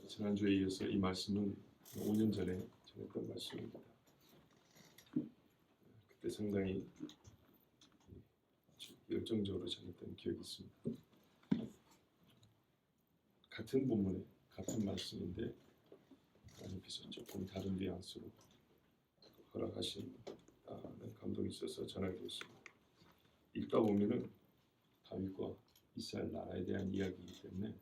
지난주에 이어서 이 말씀은 5년 전에 전했던 말씀입니다. 그때 상당히 열정적으로 전했던 기억이 있습니다. 같은 본문에 같은 말씀인데 하나님께서 조금 다른 뉘앙스로 허락하신 감동이 있어서 전하게 되었습니다. 읽다 보면은 다윗과 이스라엘 나라에 대한 이야기이기 때문에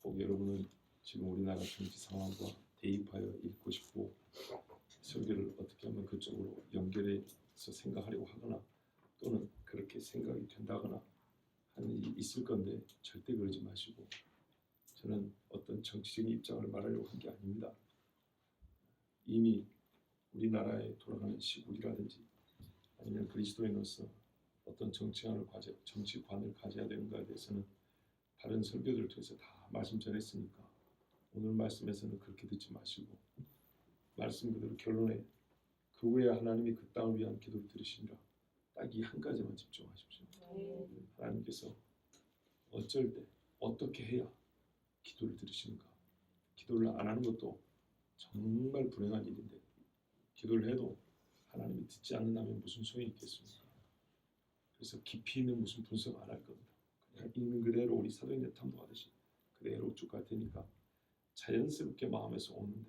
꼭 여러분은 지금 우리나라 정치 상황과 대입하여 읽고 싶고 설교를 어떻게 하면 그쪽으로 연결해서 생각하려고 하거나 또는 그렇게 생각이 된다거나 하는 일이 있을 건데 절대 그러지 마시고, 저는 어떤 정치적인 입장을 말하려고 한 게 아닙니다. 이미 우리나라에 돌아가는 시국이라든지 아니면 그리스도인으로서 어떤 정치관을 가져야 되는가에 대해서는 다른 설교들을 통해서 다 말씀 전했으니까 오늘 말씀에서는 그렇게 듣지 마시고 말씀 그대로 결론에 그 후에 하나님이 그 땅을 위한 기도를 들으시니라, 딱 이 한 가지만 집중하십시오. 하나님께서 어쩔 때 어떻게 해야 기도를 들으시는가. 기도를 안 하는 것도 정말 불행한 일인데 기도를 해도 하나님이 듣지 않는다면 무슨 소용이 있겠습니까? 그래서 깊이 있는 무슨 분석 안 할 겁니다. 그냥 읽는 그대로 우리 사도행전 탐독하듯이 그대로 쭉 갈 테니까 자연스럽게 마음에서 오는 대로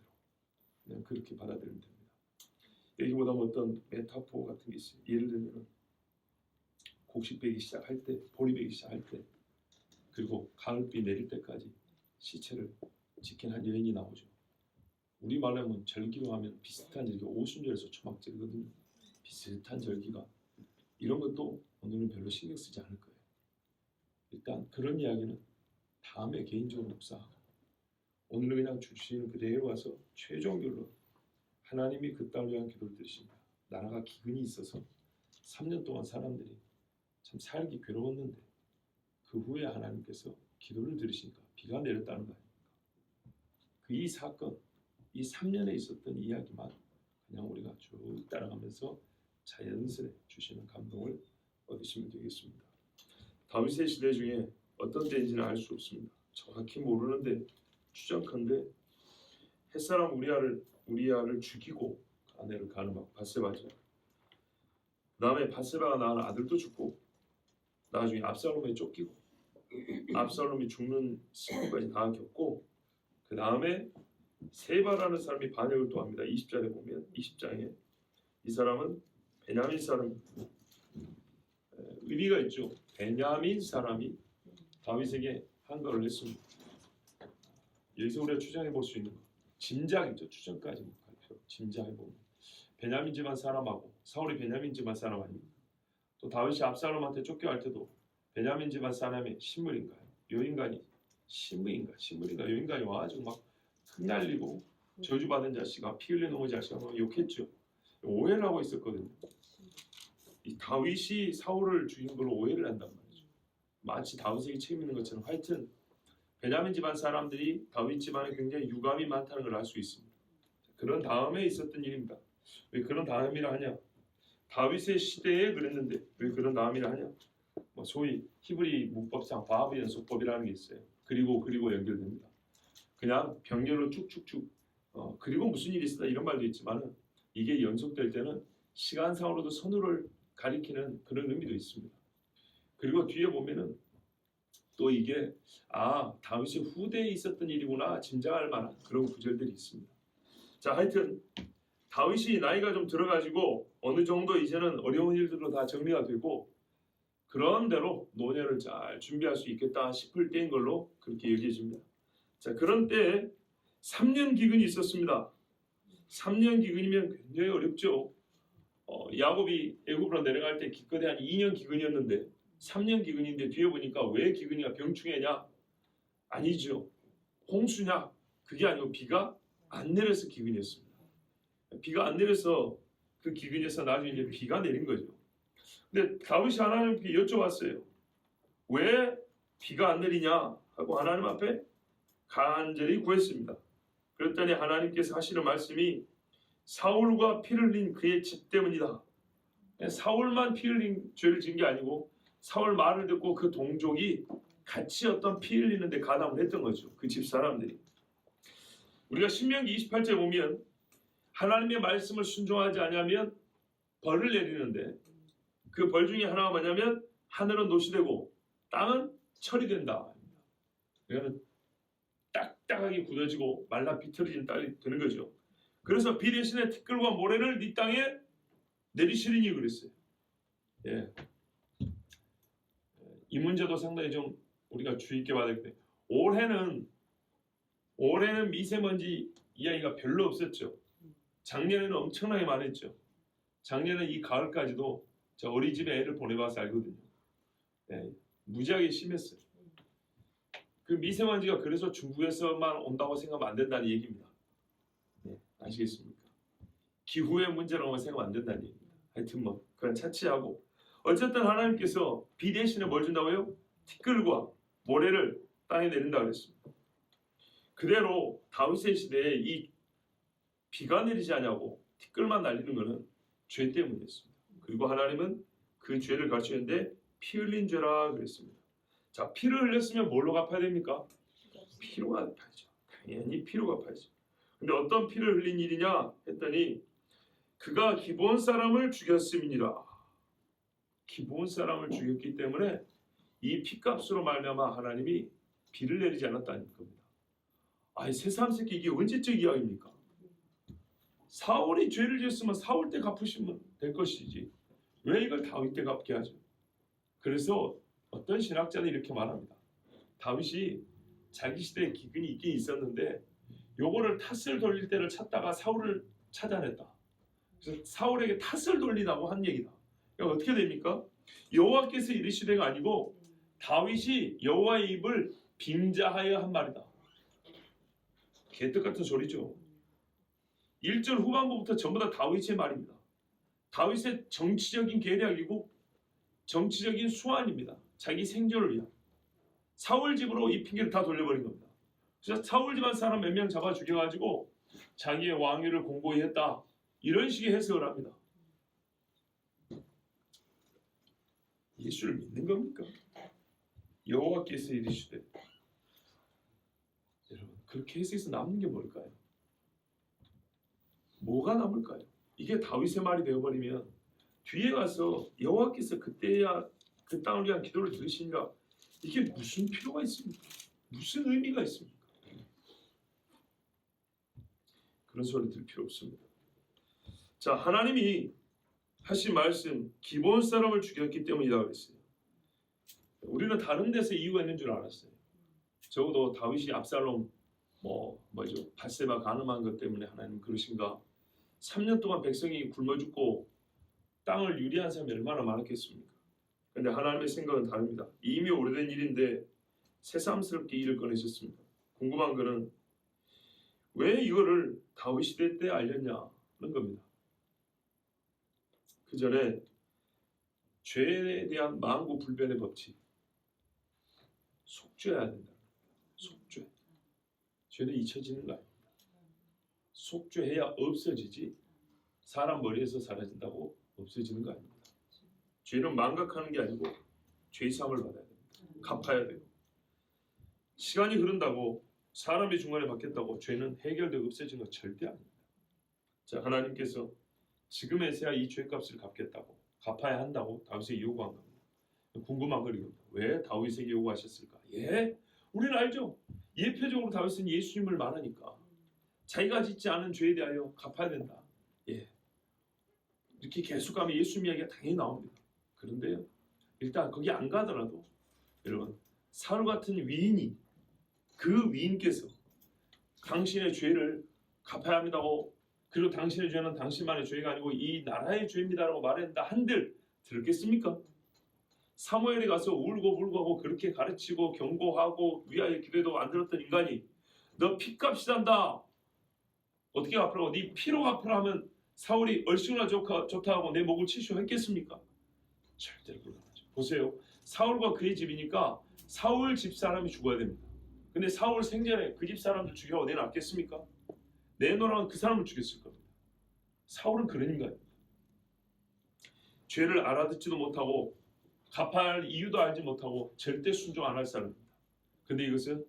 그냥 그렇게 받아들이면 됩니다. 여기보다 어떤 메타포 같은 게 있어요. 예를 들면 곡식 베기 시작할 때, 보리 베기 시작할 때, 그리고 가을비 내릴 때까지 시체를 지킨 한 여인이 나오죠. 우리 말로 하면 절기로 하면 비슷한 절기가 오순절에서 초막절이거든요. 비슷한 절기가, 이런 것도 오늘은 별로 신경 쓰지 않을 거예요. 일단 그런 이야기는 다음에 개인적으로 묵상하고 오늘은 그냥 주시는 그대로 와서 최종 결론, 하나님이 그 땅을 위한 기도를 들으신다. 나라가 기근이 있어서 3년 동안 사람들이 참 살기 괴로웠는데 그 후에 하나님께서 기도를 들으시니까 비가 내렸다는 거 아닙니까? 이 사건, 이 3년에 있었던 이야기만 그냥 우리가 쭉 따라가면서 자연스레 주시는 감동을 얻으시면 되겠습니다. 다윗의 시대 중에 어떤 때인지는 알 수 없습니다. 정확히 모르는데 추정컨대 햇사람 우리아를 죽이고 아내를 가늠하고 바세바죠. 그 다음에 바세바가 낳은 아들도 죽고 나중에 압살롬에 쫓기고 압살롬이 죽는 시기까지 다 겪고 그 다음에 세바라는 사람이 반역을 또 합니다. 20장에 보면 20장에 이 사람은 베냐민 사람, 의미가 있죠. 베냐민 사람이 다윗에게 한거를 했습니다. 여기서 우리가 추정해 볼 수 있는 거, 짐작이죠. 추정까지 못 갈 필요. 짐작해 보면 베냐민 집안 사람하고 사울이 베냐민 집안 사람 아닙니까? 또 다윗이 압살롬한테 쫓겨갈 때도 베냐민 집안 사람의 신물인가요? 요 인간이 신물인가? 요 인간이 와가지고 막 흩날리고 저주받은 자식아, 피 흘려 놓은 자식아 막 욕했죠. 오해를 하고 있었거든요. 이 다윗이 사울을 죽인 걸로 오해를 한단 말이죠. 마치 다윗에게 책임 있는 것처럼. 하여튼 베냐민 집안 사람들이 다윗 집안에 굉장히 유감이 많다는 걸 알 수 있습니다. 그런 다음에 있었던 일입니다. 왜 그런 다음이라 하냐? 다윗의 시대에 그랬는데 왜 그런 다음이라 하냐? 소위 히브리 문법상 바브 연속법이라는 게 있어요. 그리고 연결됩니다. 그냥 병렬로 쭉쭉쭉 그리고 무슨 일이 있었다 이런 말도 있지만은 이게 연속될 때는 시간상으로도 선후를 가리키는 그런 의미도 있습니다. 그리고 뒤에 보면은 또 이게 다윗의 후대에 있었던 일이구나 짐작할 만한 그런 구절들이 있습니다. 자, 하여튼 다윗이 나이가 좀 들어가지고 어느 정도 이제는 어려운 일들로 다 정리가 되고 그런 대로 노년을 잘 준비할 수 있겠다 싶을 때인 걸로 그렇게 여겨집니다. 자, 그런 때에 3년 기근이 있었습니다. 3년 기근이면 굉장히 어렵죠. 야곱이 애굽으로 내려갈 때 기껏해 한 2년 기근이었는데 3년 기근인데 뒤에 보니까 왜 기근이야? 병충해냐? 아니죠. 홍수냐? 그게 아니고 비가 안 내려서 기근이었습니다. 비가 안 내려서 그 기근에서 나중에 이제 비가 내린 거죠. 근데 다윗이 하나님께 여쭤봤어요. 왜 비가 안 내리냐? 하고 하나님 앞에 간절히 구했습니다. 그랬더니 하나님께서 하시는 말씀이 사울과 피를 흘린 그의 집 때문이다. 사울만 피 흘린 죄를 지은 게 아니고 사울 말을 듣고 그 동족이 같이 어떤 피 흘리는데 가담을 했던 거죠. 그 집 사람들이. 우리가 신명기 28절에 보면 하나님의 말씀을 순종하지 않으면 벌을 내리는데 그 벌 중에 하나가 뭐냐면 하늘은 노시되고 땅은 철이 된다. 그러니까 딱딱하게 굳어지고 말라 비틀어진 땅이 되는 거죠. 그래서 비 대신에 티끌과 모래를 네 땅에 내리시리니 그랬어요. 예. 이 문제도 상당히 좀 우리가 주의 있게 봐야 되겠네요. 올해는 미세먼지 이야기가 별로 없었죠. 작년에는 엄청나게 많았죠. 작년에 이 가을까지도 저 어린이집에 애를 보내봐서 알거든요. 예, 무지하게 심했어요. 그 미세먼지가 그래서 중국에서만 온다고 생각하면 안 된다는 얘기입니다. 예, 아시겠습니까? 기후의 문제라고 생각하면 안 된다는 얘기입니다. 하여튼 뭐 그건 차치하고 어쨌든 하나님께서 비 대신에 뭘 준다고요? 티끌과 모래를 땅에 내린다 그랬습니다. 그대로 다윗의 시대에 이 비가 내리지 않냐고 티끌만 날리는 것은 죄 때문이었습니다. 그리고 하나님은 그 죄를 가르치는데 피 흘린 죄라 그랬습니다. 자, 피를 흘렸으면 뭘로 갚아야 됩니까? 피로 갚아야죠. 당연히 피로 갚아야죠. 근데 어떤 피를 흘린 일이냐 했더니 그가 기브온 사람을 죽였음이니라. 기브온 사람을 죽였기 때문에 이 피값으로 말미암아 하나님이 비를 내리지 않았다는 겁니다. 아니 새삼 새끼 이게 언제적 이야기입니까? 사울이 죄를 지었으면 사울 때 갚으시면 될 것이지 왜 이걸 다윗 때 갚게 하죠? 그래서 어떤 신학자는 이렇게 말합니다. 다윗이 자기 시대에 기근이 있긴 있었는데 요거를 탓을 돌릴 때를 찾다가 사울을 찾아냈다. 그래서 사울에게 탓을 돌리라고 한 얘기다. 그러니까 어떻게 됩니까? 여호와께서 이르시되가 아니고 다윗이 여호와의 입을 빙자하여 한 말이다. 개떡 같은 소리죠. 1절 후반부부터 전부 다 다윗의 말입니다. 다윗의 정치적인 계략이고 정치적인 수완입니다. 자기 생존을 위한. 사울 집으로 이 핑계를 다 돌려버린 겁니다. 그래서 사울 집안 사람 몇 명 잡아 죽여가지고 자기의 왕위를 공고히 했다. 이런 식의 해석을 합니다. 예수를 믿는 겁니까? 여호와께서 이르시되 여러분 그렇게 해석해서 남는 게 뭘까요? 뭐가 남을까요? 이게 다윗의 말이 되어버리면 뒤에 가서 여호와께서 그때야 그 땅을 위한 기도를 들으시니까 이게 무슨 필요가 있습니까? 무슨 의미가 있습니까? 그런 소리 들 필요 없습니다. 자, 하나님이 하신 말씀 기브온 사람을 죽였기 때문이다 그랬어요. 우리는 다른 데서 이유가 있는 줄 알았어요. 적어도 다윗이 압살롬 뭐죠 밧세바 간음한 것 때문에 하나님 그러신가? 3년 동안 백성이 굶어 죽고 땅을 유리한 사람이 얼마나 많았겠습니까? 그런데 하나님의 생각은 다릅니다. 이미 오래된 일인데 새삼스럽게 일을 꺼내셨습니다. 궁금한 거는 왜 이거를 다윗 시대 때 알렸냐는 겁니다. 그 전에 죄에 대한 만고불변의 법칙 속죄해야 된다. 속죄. 죄는 잊혀지는 거 아닙니다. 속죄해야 없어지지 사람 머리에서 사라진다고 없어지는 거 아닙니다. 죄는 망각하는 게 아니고 죄사함을 받아야 됩니다. 갚아야 돼요. 시간이 흐른다고 사람이 중간에 바뀌었다고 죄는 해결되고 없어지는 거 절대 아닙니다. 자, 하나님께서 지금에서야 이 죄값을 갚겠다고 갚아야 한다고 다윗에게 요구한 겁니다. 궁금한 건 이겁니다. 왜 다윗에게 요구하셨을까? 우리는 알죠. 예표적으로 다윗은 예수님을 말하니까 자기가 짓지 않은 죄에 대하여 갚아야 된다. 이렇게 계속 가면 예수님 이야기가 당연히 나옵니다. 그런데요, 일단 거기 안 가더라도 여러분 사울 같은 위인이 그 위인께서 당신의 죄를 갚아야 합니다고 그리고 당신의 죄는 당신만의 죄가 아니고 이 나라의 죄입니다라고 말했다 한들 들었겠습니까? 사무엘에 가서 울고 불고 하고 그렇게 가르치고 경고하고 위하여 기도해도 안 들었던 인간이 너 피값이란다. 어떻게 갚으라고? 네 피로 갚으라 하면 사울이 얼씨구나 좋다 하고 내 목을 치시오 했겠습니까? 절대로 불가능하죠. 보세요. 사울과 그의 집이니까 사울 집 사람이 죽어야 됩니다. 근데 사울 생전에 그 집 사람들 죽여 내놨겠습니까? 내놓으라면 그 사람을 죽였을 겁니다. 사울은 그런 인간입니다. 죄를 알아듣지도 못하고 갚아야 할 이유도 알지 못하고 절대 순종 안 할 사람입니다. 근데 이것은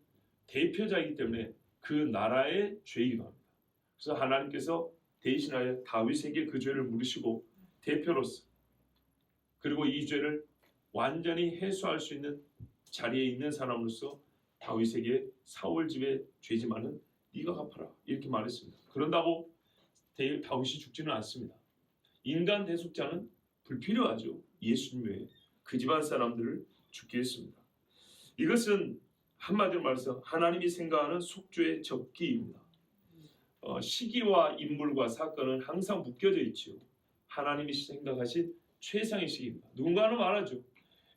대표자이기 때문에 그 나라의 죄이기도 합니다. 그래서 하나님께서 대신하여 다윗에게 그 죄를 물으시고 대표로서 그리고 이 죄를 완전히 해소할 수 있는 자리에 있는 사람으로서 다윗에게 사울 집의 죄지만은 네가 갚아라 이렇게 말했습니다. 그런다고 다윗이 죽지는 않습니다. 인간 대속자는 불필요하죠. 예수님 외에 그 집안 사람들을 죽게 했습니다. 이것은 한마디로 말해서 하나님이 생각하는 속죄의 적기입니다. 시기와 인물과 사건은 항상 묶여져 있죠. 하나님이 생각하신 최상의 시기입니다. 누군가는 말하죠.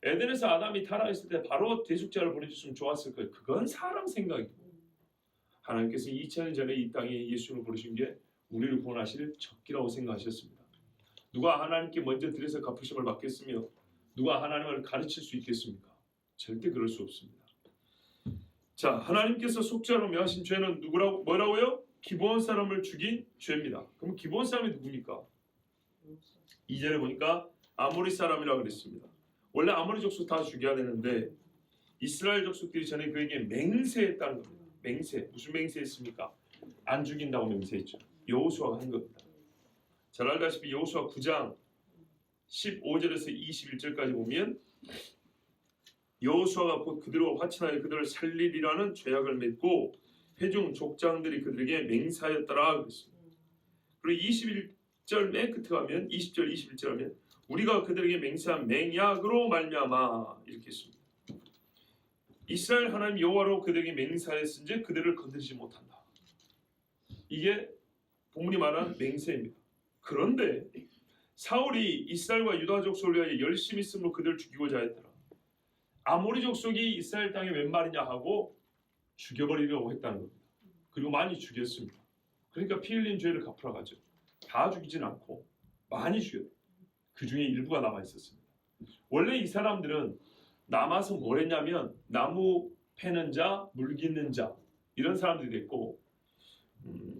에덴에서 아담이 타락했을 때 바로 대속자를 보내줬으면 좋았을 거예요. 그건 사람 생각이고 하나님께서 2000년 전에 이 땅에 예수를 보내신 게 우리를 구원하실 적기라고 생각하셨습니다. 누가 하나님께 먼저 들여서 갚으심을 받겠으며 누가 하나님을 가르칠 수 있겠습니까? 절대 그럴 수 없습니다. 자, 하나님께서 속죄하러 명하신 죄는 뭐라고요? 기브온 사람을 죽인 죄입니다. 그럼 기브온 사람이 누굽니까? 2절에 보니까 아모리 사람이라고 그랬습니다. 원래 아모리 족속 다 죽여야 되는데 이스라엘 족속들이 전에 그에게 맹세했다는 겁니다. 맹세. 무슨 맹세했습니까? 안 죽인다고 맹세했죠. 여호수아가 한 겁니다. 잘 알다시피 여호수아 9장 15절에서 21절까지 보면 여호수아가 곧 그들과 화친하여 그들을 살리리라는 죄악을 맺고 회중 족장들이 그들에게 맹세하였더라 그랬습니다. 그리고 21절 맨 끝에 가면 20절 21절 하면 우리가 그들에게 맹세한 맹약으로 말미암아 이렇게 했습니다. 이스라엘 하나님 여호와로 그들에게 맹세하였은지 그들을 건드리지 못한다. 이게 본문이 말하는 맹세입니다. 그런데 사울이 이스라엘과 유다 족속을 위하여 열심히 있음으로 그들을 죽이고자 했더라. 아모리 족속이 이스라엘 땅에 웬 말이냐 하고 죽여버리려고 했다는 겁니다. 그리고 많이 죽였습니다. 그러니까 피 흘린 죄를 갚으러 가죠. 다 죽이진 않고 많이 죽였어요. 그 중에 일부가 남아 있었습니다. 원래 이 사람들은 남아서 뭘 했냐면 나무 패는 자, 물 깃는 자 이런 사람들이 됐고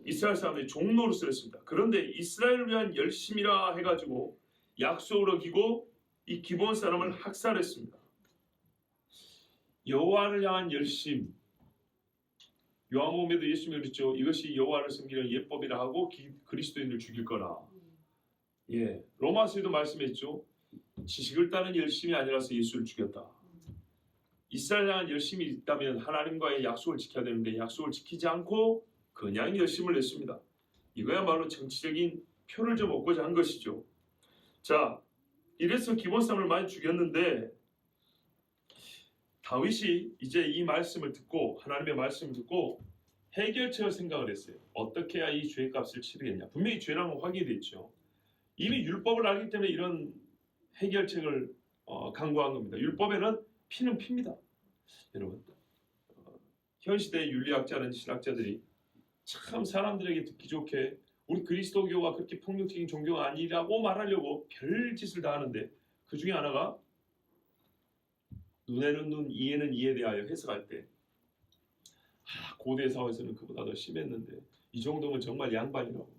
이스라엘 사람들이 종로로서 했습니다. 그런데 이스라엘을 위한 열심이라 해가지고 약속을 어기고 이 기브온 사람을 학살했습니다. 여호와를 향한 열심. 요한복음에도 예수님이 그랬죠. 이것이 여호와를 섬기는 예법이라 하고 그리스도인을 죽일 거라. 예, 로마서에도 말씀했죠. 지식을 따는 열심이 아니라서 예수를 죽였다. 이스라엘 향한 열심이 있다면 하나님과의 약속을 지켜야 되는데 약속을 지키지 않고 그냥 열심을 냈습니다. 이거야말로 정치적인 표를 좀 얻고자 한 것이죠. 자, 이래서 기브온 사람을 많이 죽였는데 다윗이 이제 이 말씀을 듣고 하나님의 말씀을 듣고 해결책을 생각을 했어요. 어떻게 해야 이 죄의 값을 치르겠냐. 분명히 죄라는 건 확인이 됐죠. 이미 율법을 알기 때문에 이런 해결책을 강구한 겁니다. 율법에는 피는 피입니다. 여러분 현 시대의 윤리학자는 신학자들이 참 사람들에게 듣기 좋게 우리 그리스도교가 그렇게 폭력적인 종교가 아니라고 말하려고 별짓을 다 하는데 그 중에 하나가 눈에는 눈, 이에는 이에 대하여 해석할 때 고대 사회에서는 그보다 더 심했는데 이 정도면 정말 양반이라고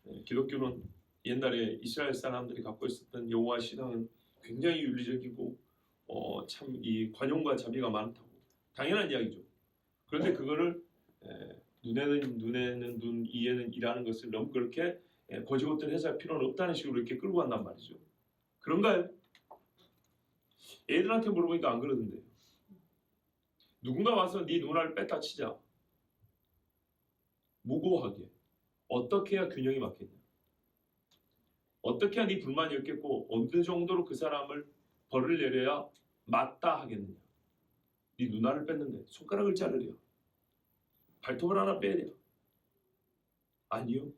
말이죠. 기독교는 옛날에 이스라엘 사람들이 갖고 있었던 여호와 신앙은 굉장히 윤리적이고 참 이 관용과 자비가 많다고 당연한 이야기죠. 그런데 그거를 눈에는 눈, 이에는 이라는 것을 너무 그렇게 거지것들 해석할 필요는 없다는 식으로 이렇게 끌고 간단 말이죠. 그런가요? 애들한테 물어보니까 안 그러던데요. 누군가 와서 네 눈알을 뺐다 치자. 무고하게. 어떻게 해야 균형이 맞겠냐. 어떻게 해야 네 불만이 없겠고 어느 정도로 그 사람을 벌을 내려야 맞다 하겠느냐. 네 눈알을 뺐는데 손가락을 자르랴. 발톱을 하나 빼랴. 아니요.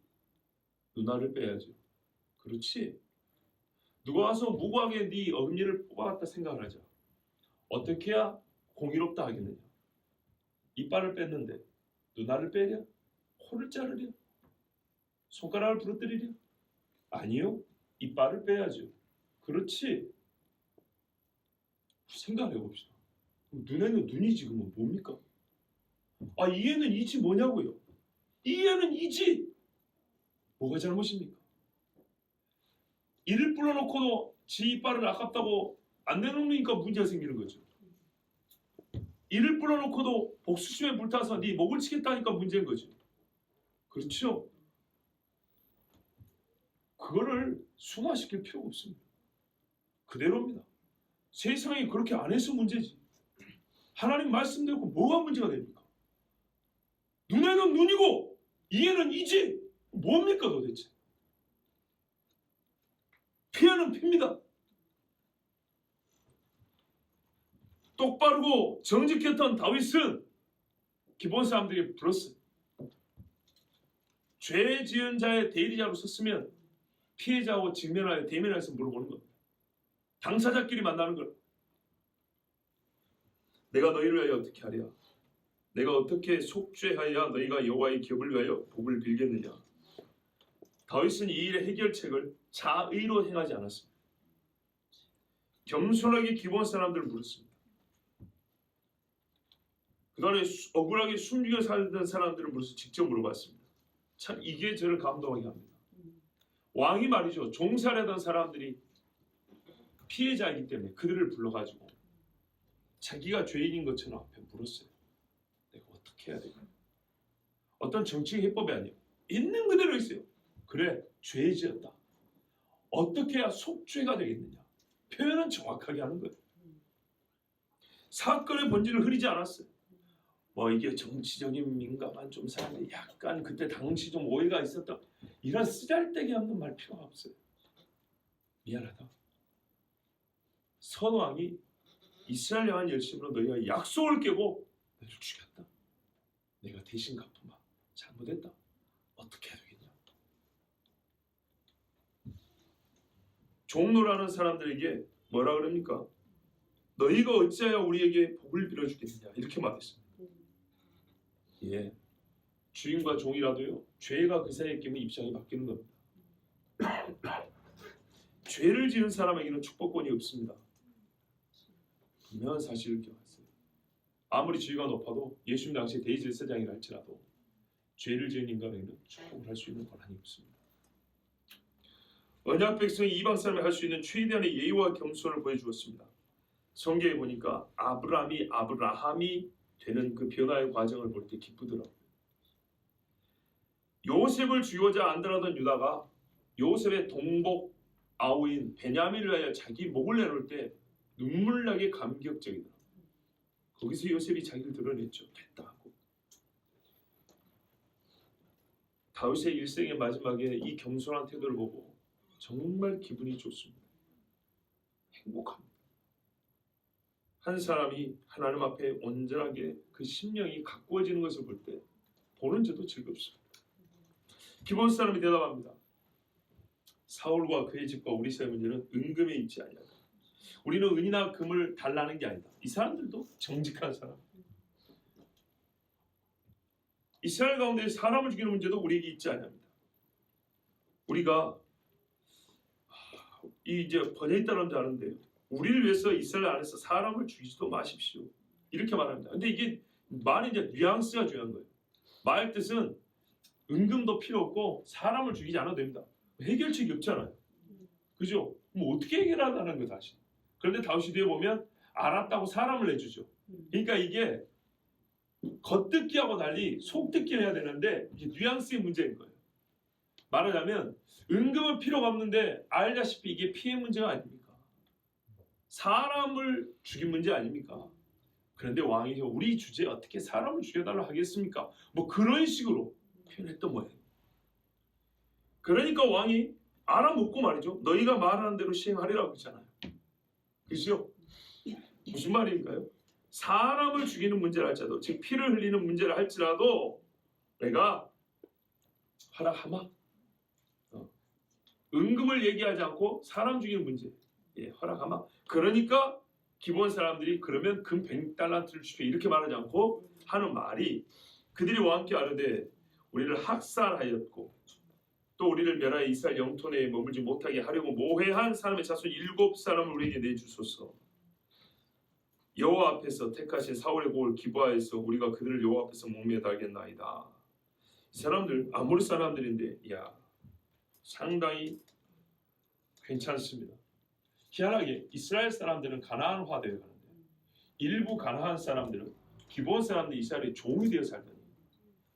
눈알을 빼야죠. 그렇지. 누가 와서 무고하게 네 엄니를 뽑아갔다 생각을 하자. 어떻게 해야 공의롭다 하겠느냐. 이빨을 뺐는데 눈알을 빼랴? 코를 자르랴? 손가락을 부러뜨리랴? 아니요. 이빨을 빼야죠. 그렇지. 생각을 해봅시다. 눈에는 눈이지 그러면 뭡니까? 이에는 이지 뭐냐고요. 이에는 이지. 뭐가 잘못입니까? 이를 불러놓고도 지 이빨은 아깝다고 안 내놓으니까 문제가 생기는 거죠. 이를 불어놓고도 복수심에 불타서 네 목을 치겠다니까 문제인 거죠. 그렇죠? 그거를 순화시킬 필요가 없습니다. 그대로입니다. 세상이 그렇게 안 해서 문제지. 하나님 말씀대로 뭐가 문제가 됩니까? 눈에는 눈이고 이에는 이지. 뭡니까 도대체? 피해는 피입니다. 똑바르고 정직했던 다윗은 기본 사람들이 불렀어요. 죄 지은 자의 대리자로 섰으면 피해자하고 직면하여 대면해서 물어보는 겁니다. 당사자끼리 만나는 걸. 내가 너희를 위하여 어떻게 하랴? 내가 어떻게 속죄하여야 너희가 여호와의 기업을 위하여 복을 빌겠느냐? 다윗은 이 일의 해결책을 자의로 행하지 않았습니다. 겸손하게 기본 사람들을 물었습니다. 그다음에 억울하게 숨기고 살던 사람들을 물어서 직접 물어봤습니다. 참 이게 저를 감동하게 합니다. 왕이 말이죠. 종살이하던 사람들이 피해자이기 때문에 그들을 불러가지고 자기가 죄인인 것처럼 앞에 물었어요. 내가 어떻게 해야 될까? 어떤 정치적 해법이 아니에요. 있는 그대로 있어요. 그래, 죄 지었다. 어떻게 해야 속죄가 되겠느냐? 표현은 정확하게 하는 거예요. 사건의 본질을 흐리지 않았어요. 뭐 이게 정치적인 민감한 좀 사람들이 약간 그때 당시 좀 오해가 있었다. 이런 쓰잘데기 없는 말 필요가 없어요. 미안하다. 선왕이 이스라엘 향한 열심으로 너희가 약속을 깨고 너희를 죽였다. 내가 대신 갚으마. 잘못했다. 어떻게 해야 되겠냐? 종노라는 사람들에게 뭐라 그럽니까? 너희가 어찌하여 우리에게 복을 빌어주겠느냐? 이렇게 말했습니다. 예, 주인과 종이라도요 죄가 그 사이에 끼면 입장이 바뀌는 겁니다. 죄를 지은 사람에게는 축복권이 없습니다. 분명한 사실을 기억하세요. 아무리 지위가 높아도 예수님 당시 대제사장이라 할지라도 죄를 지은 인간에게는 축복을 할 수 있는 권한이 없습니다. 언약 백성이 이방 사람이 할 수 있는 최대한의 예의와 겸손을 보여주었습니다. 성경에 보니까 아브라함이 되는 그 변화의 과정을 볼 때 기쁘더라고요. 요셉을 죽이고자 안달하던 유다가 요셉의 동복 아우인 베냐민을 위하여 자기 목을 내놓을 때 눈물나게 감격적이더라고요. 거기서 요셉이 자기를 드러냈죠. 됐다 하고. 다윗의 일생의 마지막에 이 겸손한 태도를 보고 정말 기분이 좋습니다. 행복합니다. 한 사람이 하나님 앞에 온전하게 그 심령이 가꾸어지는 것을 볼 때 보는 저도 즐겁습니다. 기본 사람이 대답합니다. 사울과 그의 집과 우리 사의 문제는 은금에 있지 아니하다. 우리는 은이나 금을 달라는 게 아니다. 이 사람들도 정직한 사람. 이스라엘 가운데 사람을 죽이는 문제도 우리에게 있지 아니합니다. 우리가 이제 번역했다는 줄 아는데요. 우리를 위해서 이스라엘 안에서 사람을 죽이지도 마십시오. 이렇게 말합니다. 근데 이게 말이 이제 뉘앙스가 중요한 거예요. 말 뜻은 은금도 필요 없고 사람을 죽이지 않아도 됩니다. 해결책이 없잖아요. 그죠? 뭐 어떻게 해결하다는 거 다시. 그런데 다윗이 뒤에 보면 알았다고 사람을 내주죠. 그러니까 이게 겉듣기하고 달리 속듣기를 해야 되는데 이게 뉘앙스의 문제인 거예요. 말하자면 은금은 필요가 없는데 알다시피 이게 피해 문제가 아닙니까? 사람을 죽인 문제 아닙니까? 그런데 왕이 우리 주제에 어떻게 사람을 죽여달라 하겠습니까? 뭐 그런 식으로 표현했던 모양이에요. 그러니까 왕이 알아먹고 말이죠. 너희가 말하는 대로 시행하리라고 했잖아요. 그죠? 무슨 말인가요? 사람을 죽이는 문제를 할지라도 즉 피를 흘리는 문제를 할지라도 내가 허락하마. 은금을 얘기하지 않고 사람 죽이는 문제 허락하마. 그러니까 기본 사람들이 그러면 금 100달란트를 주십시오 이렇게 말하지 않고 하는 말이 그들이 왕께 아뢰되 우리를 학살하였고 또 우리를 멸하여 이스라엘 영토 내에 머물지 못하게 하려고 모해한 사람의 자손 7사람을 우리에게 내주소서. 여호와 앞에서 택하신 사울의 곡을 기부하여서 우리가 그들을 여호와 앞에서 목매어 달겠나이다. 이 사람들 아모리 사람들인데 야 상당히 괜찮습니다. 희한하게 이스라엘 사람들은 가나안화 되어 가는데 일부 가나안 사람들은 기브온 사람들이 이스라엘의 종이 되어 살더니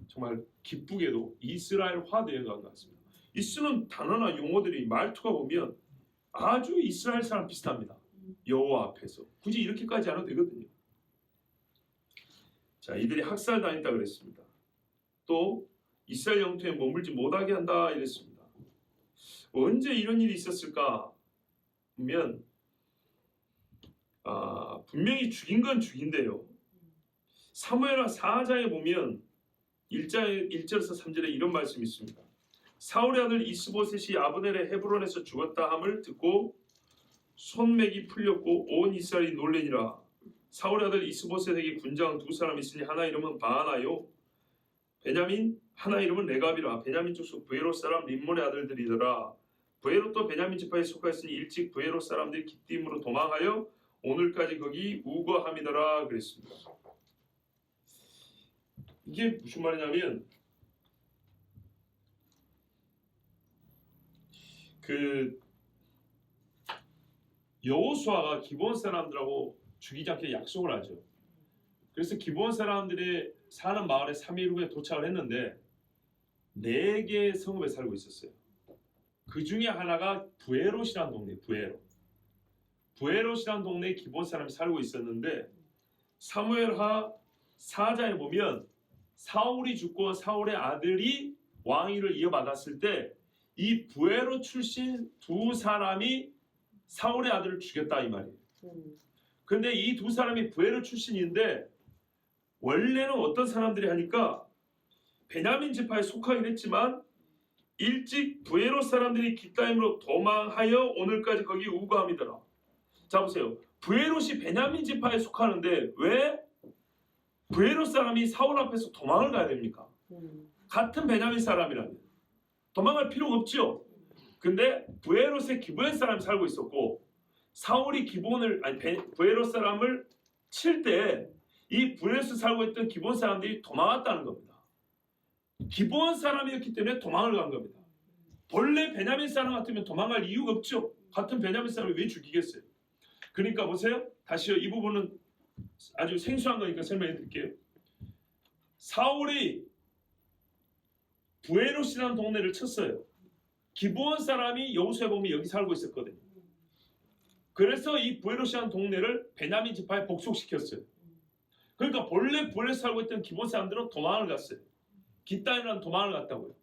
정말 기쁘게도 이스라엘화 되어 간 것 같습니다. 이 쓰는 단어나 용어들이 말투가 보면 아주 이스라엘 사람 비슷합니다. 여호와 앞에서 굳이 이렇게까지 안 해도 되거든요. 자, 이들이 학살 당했다 그랬습니다. 또 이스라엘 영토에 머물지 못하게 한다 이랬습니다. 언제 이런 일이 있었을까 하면 분명히 죽인 건 죽인데요. 사무엘하 4장에 보면 1절에서 3절에 이런 말씀이 있습니다. 사울의 아들 이스보셋이 아브넬의 헤브론에서 죽었다 함을 듣고 손맥이 풀렸고 온 이스라엘이 놀래니라. 사울의 아들 이스보셋에게 군장 두 사람 있으니 하나 이름은 바하나요 베냐민 하나 이름은 레갑이라. 베냐민 족속 브에롯 사람 림몬의 아들들이더라. 브에롯도 베냐민 지파에 속하였으니 일찍 브에롯 사람들이 깃딤으로 도망하여 오늘까지 거기 우거함이더라 그랬습니다. 이게 무슨 말이냐면 여호수아가 기브온 사람들하고 죽이지 않게 약속을 하죠. 그래서 기브온 사람들이 사는 마을에 3일 후에 도착을 했는데 4개의 성읍에 살고 있었어요. 그 중에 하나가 브에롯이라는 동네, 브에롯이라는 동네에 기브온 사람이 살고 있었는데 사무엘하 4장에 보면 사울이 죽고 사울의 아들이 왕위를 이어받았을 때 이 브에롯 출신 두 사람이 사울의 아들을 죽였다 이 말이에요. 그런데 이 두 사람이 브에롯 출신인데 원래는 어떤 사람들이 하니까 베냐민 지파에 속하긴 했지만 일찍 브에롯 사람들이 깃다임으로 도망하여 오늘까지 거기 우거함이더라. 자 보세요. 브에롯이 베냐민 지파에 속하는데 왜 브에롯 사람이 사울 앞에서 도망을 가야 됩니까? 같은 베냐민 사람이라면 도망갈 필요가 없죠. 근데 브에롯에 기브온 사람이 살고 있었고 사울이 브에롯 사람을 칠 때 이 브에롯에 살고 있던 기브온 사람들이 도망갔다는 겁니다. 기브온 사람이었기 때문에 도망을 간 겁니다. 본래 베냐민 사람 같으면 도망갈 이유가 없죠. 같은 베냐민 사람을 왜 죽이겠어요? 그러니까 보세요. 다시요. 이 부분은 아주 생소한 거니까 설명해 드릴게요. 사울이 브에롯이라는 동네를 쳤어요. 기브온 사람이 여호수아에 보면 여기 살고 있었거든요. 그래서 이 브에롯이라는 동네를 베냐민 지파에 복속시켰어요. 그러니까 본래 브에롯에 살고 있던 기브온 사람들은 도망을 갔어요. 깃다임이라는 도망을 갔다고요.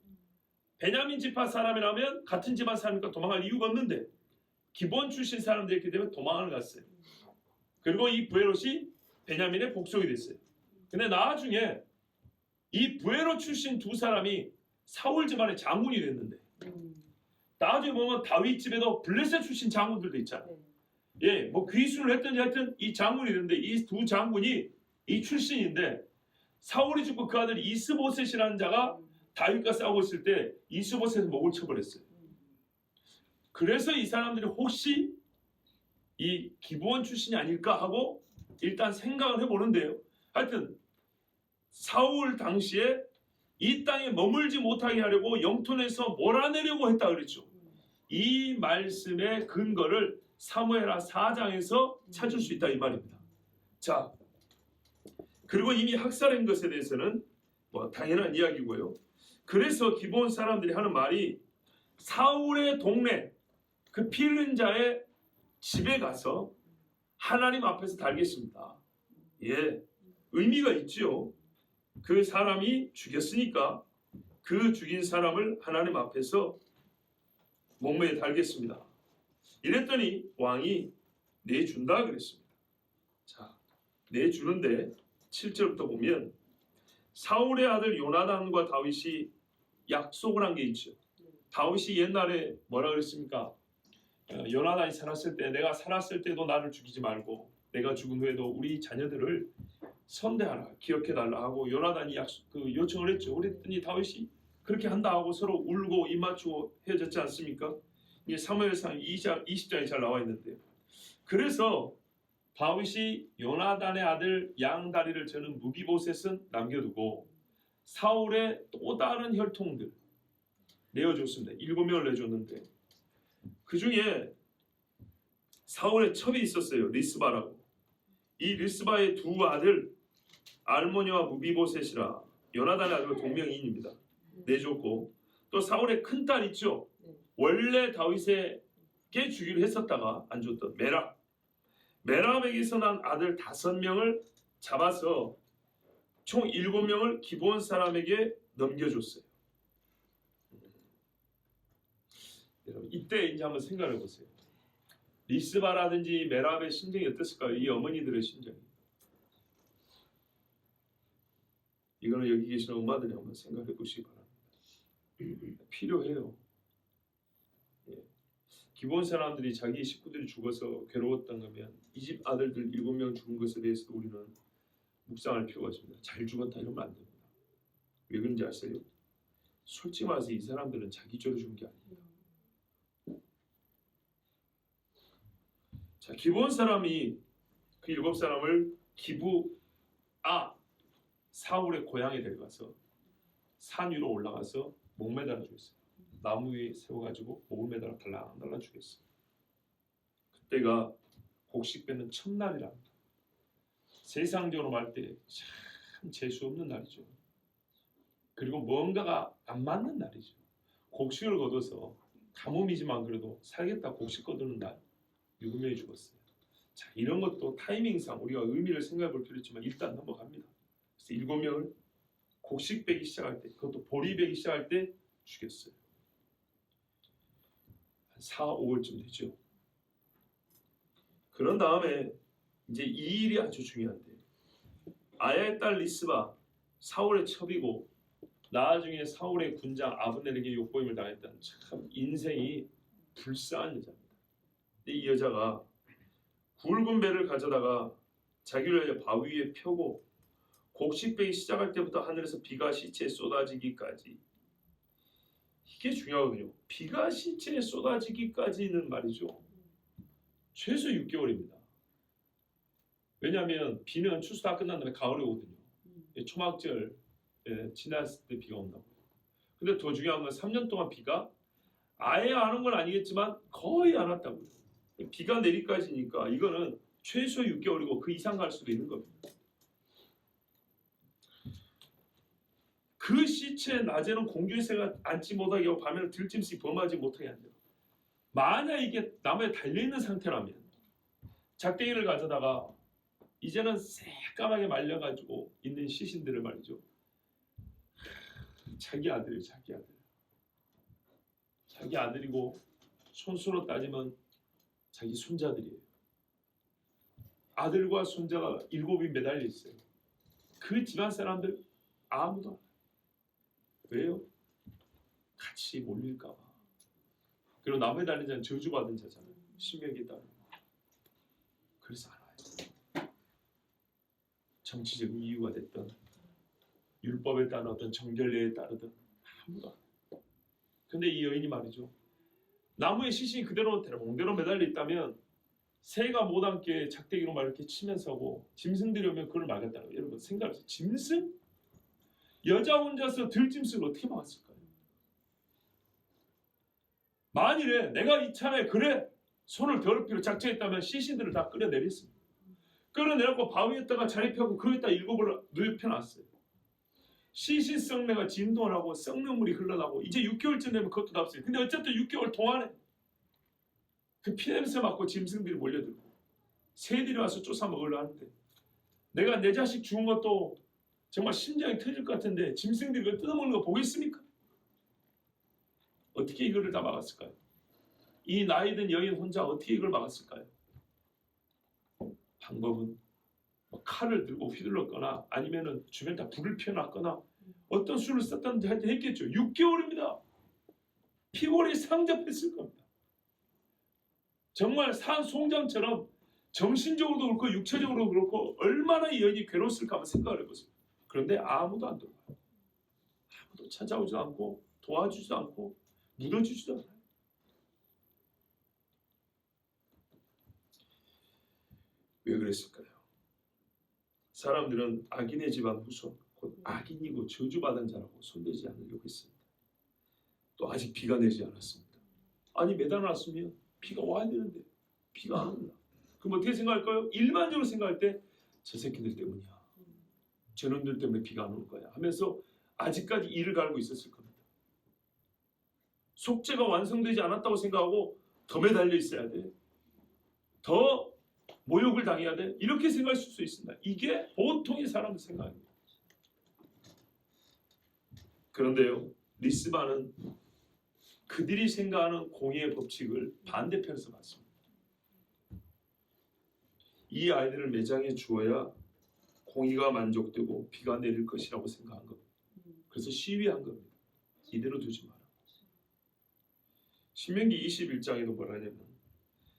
베냐민 지파 사람이라면 같은 집안 사람이니까 도망할 이유가 없는데 기브온 출신 사람들이기 때문에 도망을 갔어요. 그리고 이 브에롯이 베냐민의 복속이 됐어요. 근데 나중에 이 브에롯 출신 두 사람이 사울 집안의 장군이 됐는데 나중에 보면 다윗 집에도 블레셋 출신 장군들도 있잖아요. 예, 뭐 귀순을 했든지 하여튼 이 장군이 됐는데 이 두 장군이 이 출신인데 사울이 죽고 그 아들 이스보셋이라는 자가 다윗과 싸우고 있을 때 이스보셋은 목을 쳐버렸어요. 그래서 이 사람들이 혹시 이 기브온 출신이 아닐까 하고 일단 생각을 해보는데요. 하여튼 사울 당시에 이 땅에 머물지 못하게 하려고 영토에서 몰아내려고 했다 그랬죠. 이 말씀의 근거를 사무엘하 4장에서 찾을 수 있다 이 말입니다. 자, 그리고 이미 학살한 것에 대해서는 뭐 당연한 이야기고요. 그래서 기브온 사람들이 하는 말이 사울의 동네 그 피 흘린 자의 집에 가서 하나님 앞에서 달겠습니다. 예, 의미가 있죠. 그 사람이 죽였으니까 그 죽인 사람을 하나님 앞에서 목매에 달겠습니다. 이랬더니 왕이 내준다 그랬습니다. 자, 내주는데 7절부터 보면 사울의 아들 요나단과 다윗이 약속을 한 게 있죠. 다윗이 옛날에 뭐라 그랬습니까? 요나단이 살았을 때 내가 살았을 때도 나를 죽이지 말고 내가 죽은 후에도 우리 자녀들을 선대하라 기억해달라 하고 요나단이 요청을 했죠. 그랬더니 다윗이 그렇게 한다 하고 서로 울고 입 맞추고 헤어졌지 않습니까? 이게 사무엘상 20장에 잘 나와 있는데요. 그래서 다윗이 요나단의 아들 양다리를 저는 무비보셋은 남겨두고 사울의 또 다른 혈통들 내어줬습니다. 7명을 내줬는데 그 중에 사울의 첩이 있었어요. 리스바라고. 이 리스바의 두 아들 알모니와 무비보셋이라 요나단의 아들 동명이인입니다. 내줬고 또 사울의 큰 딸 있죠. 원래 다윗에게 주기로 했었다가 안 줬던 메랍에게서 난 아들 5명을 잡아서 총 7명을 기브온 사람에게 넘겨줬어요. 여러분 이때 이제 한번 생각해 보세요. 리스바라든지 메랍의 심정이 어땠을까요? 이 어머니들의 심정이. 이거는 여기 계시는 엄마들이 한번 생각해 보시기 바랍니다. 필요해요. 기본 사람들이 자기 식구들이 죽어서 괴로웠던 거면 이 집 아들들 7명 죽은 것에 대해서 우리는 묵상할 필요가 있습니다. 잘 죽었다 이러면 안 됩니다. 왜 그런지 아세요? 솔직히 말해서 이 사람들은 자기 죄로 죽은 게 아닙니다. 자, 기본 사람이 그 7사람을 사울의 고향에 데려가서 산 위로 올라가서 목 매달아 주겠어요. 나무 위에 세워가지고 목을 매달아 달랑달랑 주겠어요. 그때가 곡식 빼는 첫날이랍니다. 세상적으로 말 때 참 재수 없는 날이죠. 그리고 뭔가가 안 맞는 날이죠. 곡식을 거둬서 가뭄이지만 그래도 살겠다 곡식 거두는 날 7명이 죽었어요. 자, 이런 것도 타이밍상 우리가 의미를 생각해 볼 필요 있지만 일단 넘어갑니다. 그래서 7명을 곡식 빼기 시작할 때, 그것도 보리 빼기 시작할 때 죽였어요. 한 4, 5월쯤 되죠. 그런 다음에 이제 이 일이 아주 중요한데, 아야의 딸 리스바 사울의 첩이고 나중에 사울의 군장 아브넬에게 욕보임을 당했던 참 인생이 불쌍한 여자입니다. 근데 이 여자가 굵은 배를 가져다가 자기를 위해 바위 위에 펴고 곡식 빼기 시작할 때부터 하늘에서 비가 시체에 쏟아지기까지, 이게 중요하거든요. 비가 시체에 쏟아지기까지는 말이죠, 최소 6개월입니다. 왜냐하면 비는 추수 다 끝난 다음에 가을에 오거든요. 초막절 지났을 때 비가 온다고. 근데 더 중요한 건 3년 동안 비가 아예 안 온 건 아니겠지만 거의 안 왔다고요. 비가 내리까지니까 이거는 최소 6개월이고 그 이상 갈 수도 있는 겁니다. 그 시체 낮에는 공중의 새가 앉지 못하게 하고 밤에는 들짐승이 범하지 못하게 한대요. 만약 이게 나무에 달려있는 상태라면 작대기를 가져다가 이제는 새까맣게 말려가지고 있는 시신들을 말이죠, 자기 아들이에요. 자기 아들이고 손수로 따지면 자기 손자들이에요. 아들과 손자가 7이 매달려 있어요. 그 집안 사람들 아무도 안 해요. 왜요? 같이 몰릴까 봐. 그리고 나무에 달린 자는 저주받은 자잖아요. 신명기에 따르면. 그래서 안 와요. 정치적 이유가 됐던, 율법에 따른 어떤 정결례에 따르든 아무도 안 와요. 근데 이 여인이 말이죠, 나무에 시신이 그대로 대롱대로 매달려 있다면 새가 못 앉게 작대기로 막 이렇게 치면서 하고 짐승들이 오면 그걸 막았다는 거예요. 여러분 생각해보세요. 짐승? 여자 혼자서 들짐승을 어떻게 막았을까요? 만일에 내가 이참에 그래 손을 더럽히로 작정했다면 시신들을 다 끌어내렸습니다. 끌어내려고 바위에다가 자리 펴고 거기다 7을 누워펴놨어요. 시신 썩내가 진동을 하고 썩는 물이 흘러나고 이제 6개월쯤 되면 그것도 다 없어요. 근데 어쨌든 6개월 동안에 그 피냄새 맡고 짐승들이 몰려들고 새들이 와서 쫓아 먹으려 하는데, 내가 내 자식 죽은 것도 정말 심장이 터질 것 같은데 짐승들이 그걸 뜯어먹는 거 보겠습니까? 어떻게 이거를 다 막았을까요? 이 나이든 여인 혼자 어떻게 이걸 막았을까요? 방법은 칼을 들고 휘둘렀거나 아니면은 주변 다 불을 피워놨거나 어떤 수를 썼다든지 할 때 했겠죠. 6개월입니다. 피골이 상접했을 겁니다. 정말 산 송장처럼 정신적으로도 그렇고 육체적으로도 그렇고 얼마나 이 여인이 괴로웠을까 한번 생각을 해보세요. 그런데 아무도 안 돌아와요. 아무도 찾아오지도 않고 도와주지도 않고 묻어주지도 않아요. 왜 그랬을까요? 사람들은 악인의 집안 후손, 곧 악인이고 저주받은 자라고 손대지 않으려고 했습니다. 또 아직 비가 내리지 않았습니다. 아니 매달아놨으면 비가 와야 되는데 비가 안 온다. 그럼 어떻게 생각할까요? 일반적으로 생각할 때 저 새끼들 때문이야. 저놈들 때문에 비가 안 오는 거야 하면서 아직까지 이를 갈고 있었을 겁니다. 속죄가 완성되지 않았다고 생각하고 더 매달려 있어야 돼. 더 모욕을 당해야 돼. 이렇게 생각하실 수 있습니다. 이게 보통의 사람의 생각입니다. 그런데요, 리스바는 그들이 생각하는 공의의 법칙을 반대편에서 봤습니다. 이 아이들을 매장해 주어야 공의가 만족되고 비가 내릴 것이라고 생각한 겁니다. 그래서 시위한 겁니다. 이대로 두지 마라. 신명기 21장에도 뭐라 하냐면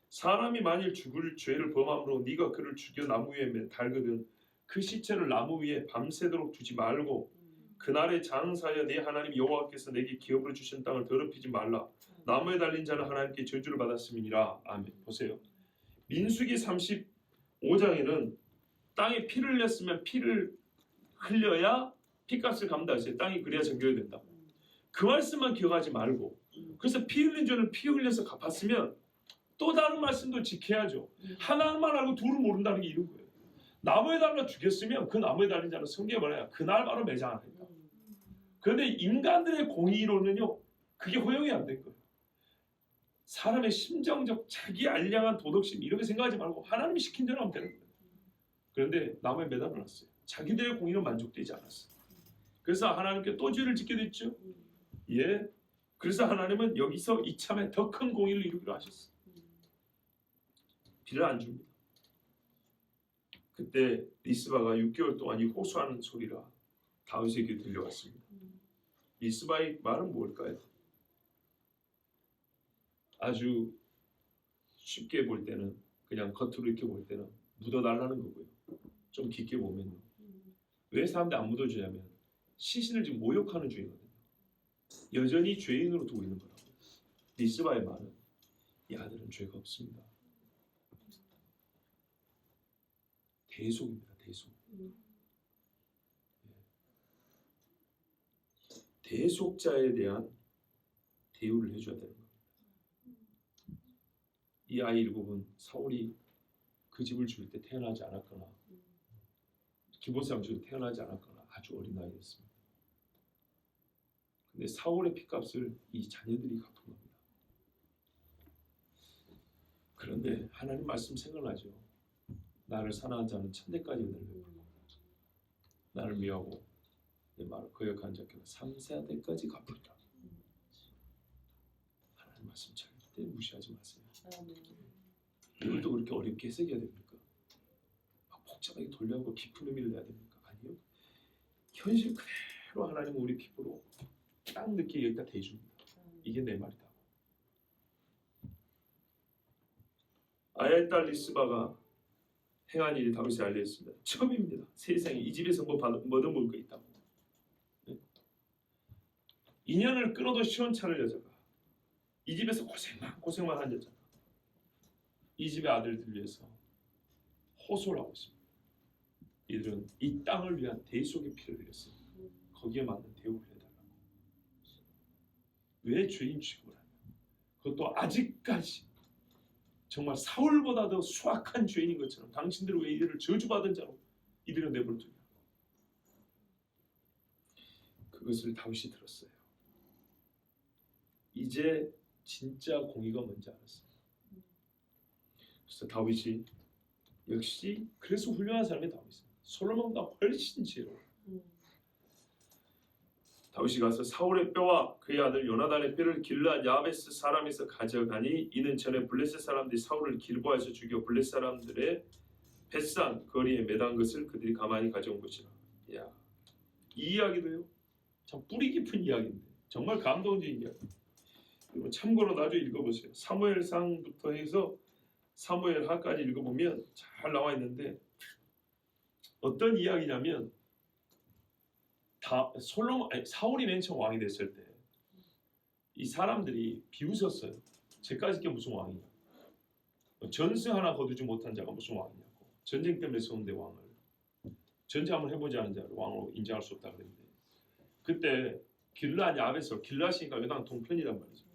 사람이 만일 죽을 죄를 범함으로 네가 그를 죽여 나무 위에 달거든 그 시체를 나무 위에 밤새도록 두지 말고 그날에 장사하여 네 하나님 여호와께서 내게 기업으로 주신 땅을 더럽히지 말라. 나무에 달린 자는 하나님께 저주를 받았음이니라. 아멘. 보세요. 민수기 35장에는 땅에 피를 흘렸으면 피를 흘려야 피값을 감당하세요. 땅이 그래야 정결이 된다. 그 말씀만 기억하지 말고 그래서 피 흘린 죄는 피 흘려서 갚았으면 또 다른 말씀도 지켜야죠. 하나만 알고 둘을 모른다는 게 이런 거예요. 나무에 달라 죽였으면 그 나무에 달린 자는 성경에 뭐냐 그날 바로 매장한다. 그런데 인간들의 공의로는요 그게 허용이 안 된 거예요. 사람의 심정적 자기 알량한 도덕심 이렇게 생각하지 말고 하나님이 시킨 대로 하면 되는 거예요. 그런데 나무에 매달아놨어요. 자기들의 공의는 만족되지 않았어요. 그래서 하나님께 또 죄를 짓게 됐죠. 예. 그래서 하나님은 여기서 이참에 더 큰 공의를 이루기로 하셨어요. 비를 안 줍니다. 그때 리스바가 6개월 동안 이 호소하는 소리가 다윗에게 들려왔습니다. 리스바의 말은 뭘까요? 아주 쉽게 볼 때는 그냥 겉으로 이렇게 볼 때는 묻어달라는 거고요. 좀 깊게 보면요. 왜 사람들이 안 묻어주냐면 시신을 지금 모욕하는 중이거든요. 여전히 죄인으로 두고 있는 거라고. 리스바의 말은 이 아들은 죄가 없습니다. 대속입니다. 대속. 대속자에 대한 대우를 해줘야 되는 겁니다. 이 아이 일곱은 사울이 그 집을 줄 때 태어나지 않았거나 기본사람 줄 때 태어나지 않았거나 아주 어린 나이였습니다. 근데 사울의 핏값을 이 자녀들이 갚은 겁니다. 그런데 하나님 말씀 생각나죠. 나를 사랑한 자는 천대까지 은혜를 베풀고 나를 미워하고 내 말을 거역한 자께는 3세대까지 갚으리라. 하나님 말씀 절대 무시하지 마세요. 이것도 그렇게 어렵게 해석해야 됩니까? 막 복잡하게 돌려하고 깊은 의미를 내야 됩니까? 아니요. 현실 그대로 하나님 우리 피부로 딱 느끼게 여기다 대줍니다. 이게 내 말이다. 아야의 딸 리스바가 행한 일이 다윗에 알려졌습니다. 처음입니다. 세상에 이 집에서 뭐 얻어먹을 거 있다고. 네? 인연을 끊어도 시원찮을 여자가 이 집에서 고생만 한 여자가 이 집의 아들들 위해서 호소를 하고 있습니다. 이들은 이 땅을 위한 대속의 피를 흘렸습니다. 거기에 맞는 대우를 해달라고. 왜 죄인 취급을 하냐? 그것도 아직까지 정말 사울보다 더 수악한 죄인인 것처럼 당신들은 왜 이들을 저주받은 자로 이들을 내버려두냐. 그것을 다윗이 들었어요. 이제 진짜 공의가 뭔지 알았어요. 그래서 다윗이 역시 그래서 훌륭한 사람이 다윗입니다. 솔로몬보다 훨씬 지혜로워. 다윗이 가서 사울의 뼈와 그의 아들 요나단의 뼈를 길르앗 야베스 사람에서 가져가니 이는 전에 블레셋 사람들이 사울을 길보아에서 죽여 블레셋 사람들의 벳산 거리에 매단 것을 그들이 가만히 가져온 것이라. 야, 이 이야기도요. 참 뿌리 깊은 이야기인데 정말 감동적인 이야기. 그리고 참고로 나중에 읽어보세요. 사무엘상부터 해서 사무엘하까지 읽어보면 잘 나와 있는데 어떤 이야기냐면 사울이 맨 처음 왕이 됐을 때 이 사람들이 비웃었어요. 쟤까지 게 무슨 왕이냐. 전승 하나 거두지 못한 자가 무슨 왕이냐고. 전쟁 때문에 세운데 왕을. 전쟁 한번 해보지 않은 자를 왕으로 인정할 수 없다 그랬는데 그때 길르앗 야벳을 길르앗이니까 요단 동편이란 말이죠.